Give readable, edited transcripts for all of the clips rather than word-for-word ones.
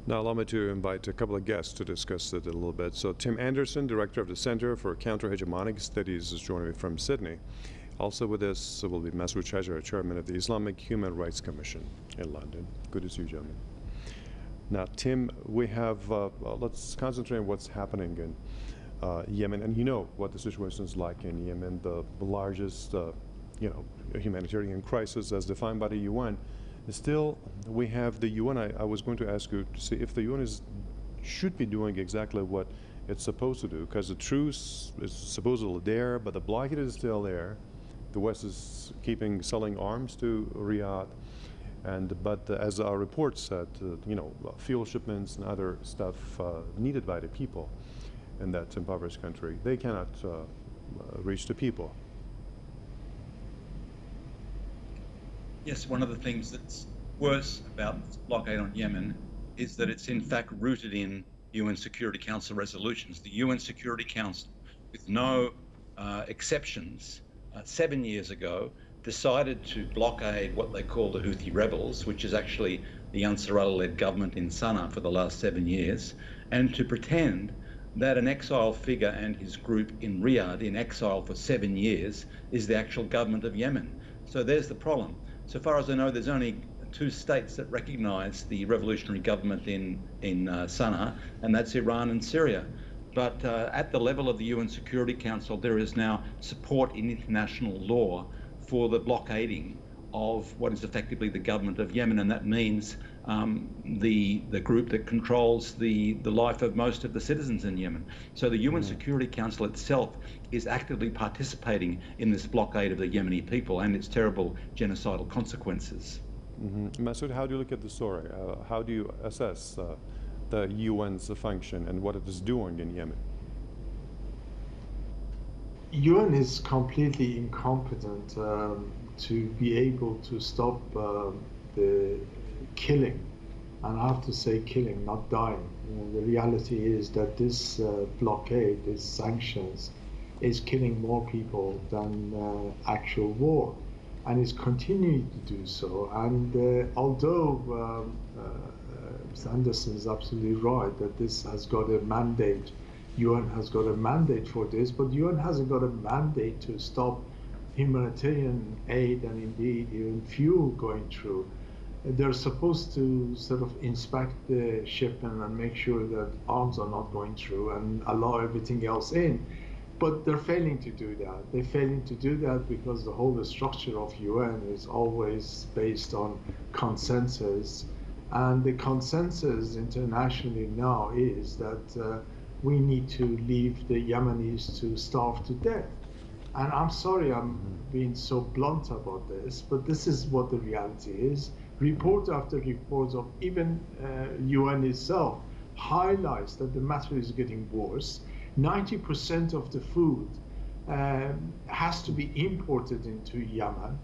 Now, allow me to invite a couple of guests to discuss it a little bit. So, Tim Anderson, director of the Center for Counter-Hegemonic Studies, is joining me from Sydney. Also with us will be Masood Shajara, chairman of the Islamic Human Rights Commission in London. Good to see you, gentlemen. Now, Tim, we have, let's concentrate on what's happening in Yemen. And you know what the situation is like in Yemen, the largest, humanitarian crisis as defined by the UN. Still, we have the UN. I was going to ask you to see if the UN should be doing exactly what it's supposed to do, because the truce is supposedly there, but the blockade is still there. The West is selling arms to Riyadh, but as our report said, fuel shipments and other stuff needed by the people in that impoverished country, they cannot reach the people. Yes, one of the things that's worse about this blockade on Yemen is that it's in fact rooted in UN Security Council resolutions. The UN Security Council, with no exceptions, 7 years ago, decided to blockade what they call the Houthi rebels, which is actually the Ansarallah-led government in Sana'a for the last 7 years, and to pretend that an exiled figure and his group in Riyadh, in exile for 7 years, is the actual government of Yemen. So there's the problem. So far as I know, there's only 2 states that recognize the revolutionary government in Sana'a, and that's Iran and Syria. But at the level of the UN Security Council, there is now support in international law for the blockading of what is effectively the government of Yemen, and that means the group that controls the life of most of the citizens in Yemen. So the UN Security Council itself is actively participating in this blockade of the Yemeni people and its terrible genocidal consequences. Masood, how do you look at the story? How do you assess the UN's function and what it is doing in Yemen? UN is completely incompetent to be able to stop the killing, and I have to say killing, not dying. The reality is that this blockade, these sanctions, is killing more people than actual war, and is continuing to do so. And although Mr. Anderson is absolutely right that this has got a mandate, UN has got a mandate for this, but UN hasn't got a mandate to stop humanitarian aid and indeed even fuel going through. They're supposed to sort of inspect the shipment and make sure that arms are not going through and allow everything else in. But they're failing to do that. They're failing to do that because the whole structure of UN is always based on consensus. And the consensus internationally now is that we need to leave the Yemenis to starve to death. And I'm sorry I'm being so blunt about this, but this is what the reality is. Report after report of even UN itself highlights that the matter is getting worse. 90% of the food has to be imported into Yemen,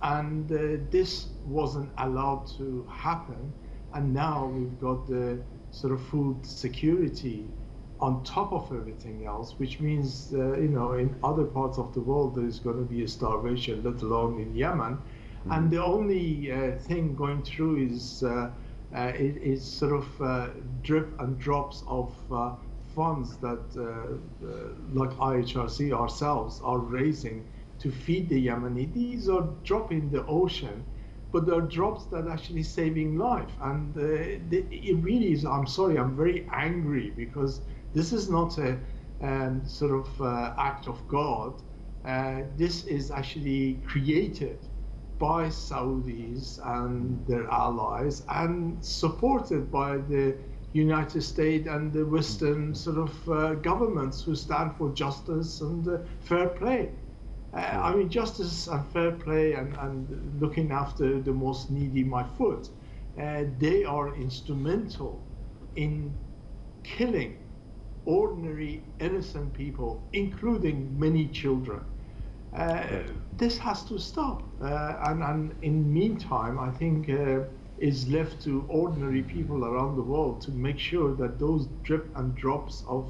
and this wasn't allowed to happen. And now we've got the sort of food security on top of everything else, which means, in other parts of the world, there is going to be a starvation, let alone in Yemen. And the only thing going through is sort of drip and drops of funds that, like IHRC ourselves, are raising to feed the Yemeni. These are drops in the ocean, but there are drops that are actually saving life. And it really is, I'm sorry, I'm very angry because this is not a sort of act of God. This is actually created by Saudis and their allies and supported by the United States and the Western sort of governments who stand for justice and fair play. I mean, justice and fair play and looking after the most needy, my foot, they are instrumental in killing ordinary, innocent people, including many children. This has to stop. And in meantime, I think is left to ordinary people around the world to make sure that those drip and drops of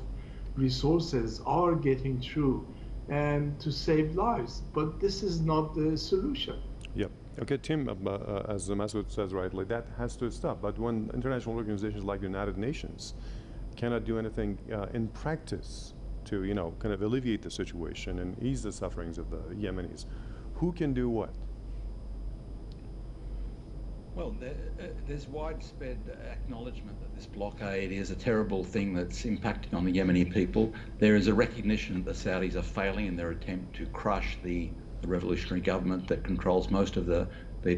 resources are getting through and to save lives. But this is not the solution. Yep. Okay, Tim, as Masood says rightly, that has to stop. But when international organizations like the United Nations cannot do anything in practice to, kind of alleviate the situation and ease the sufferings of the Yemenis, who can do what? Well, there's widespread acknowledgement that this blockade is a terrible thing that's impacting on the Yemeni people. There is a recognition that the Saudis are failing in their attempt to crush the revolutionary government that controls most of the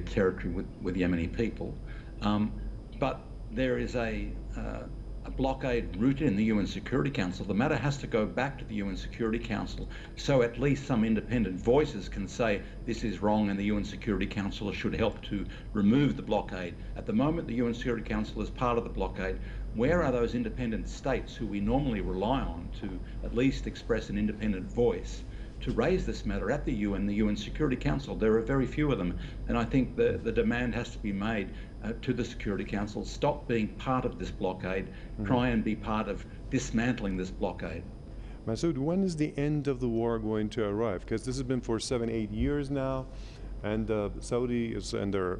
territory with Yemeni people. But there is a blockade rooted in the UN Security Council. The matter has to go back to the UN Security Council, so at least some independent voices can say this is wrong and the UN Security Council should help to remove the blockade. At the moment, the UN Security Council is part of the blockade. Where are those independent states who we normally rely on to at least express an independent voice to raise this matter at the UN Security Council? There are very few of them, and I think the demand has to be made to the Security Council, stop being part of this blockade, try and be part of dismantling this blockade. Masood, when is the end of the war going to arrive? Because this has been for 7-8 years now, and Saudis and their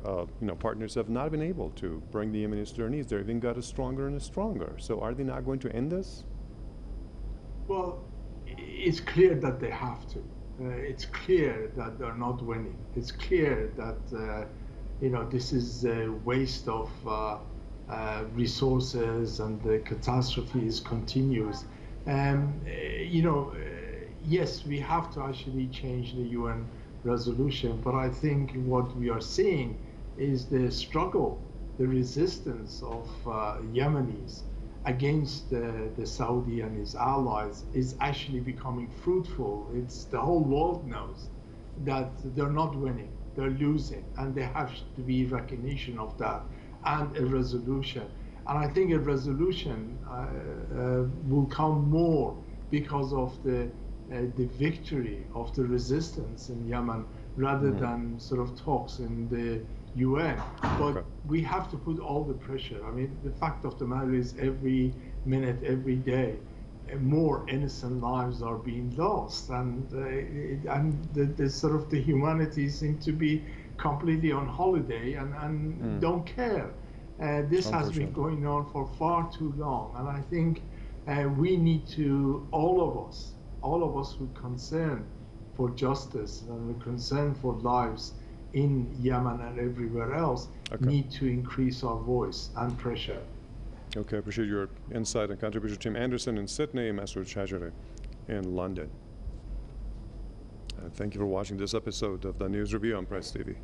partners have not been able to bring the Yemenis to their knees. They've even got stronger and stronger. So are they not going to end this? Well, it's clear that they have to. It's clear that they're not winning. It's clear that this is a waste of resources, and the catastrophe is continuous. Yes, we have to actually change the UN resolution, but I think what we are seeing is the struggle, the resistance of Yemenis against the Saudi and his allies is actually becoming fruitful. It's the whole world knows that they're not winning, they're losing, and there has to be recognition of that and a resolution. And I think a resolution will come more because of the victory of the resistance in Yemen rather than sort of talks in the UN. But we have to put all the pressure. I mean, the fact of the matter is every minute, every day, more innocent lives are being lost, and the sort of the humanity seem to be completely on holiday and don't care. This has been going on for far too long, and I think we need to, all of us with concern for justice and with concern for lives in Yemen and everywhere else, need to increase our voice and pressure. Okay, I appreciate your insight and contribution. Tim Anderson in Sydney, Masood Shajari in London. Thank you for watching this episode of the News Review on Press TV.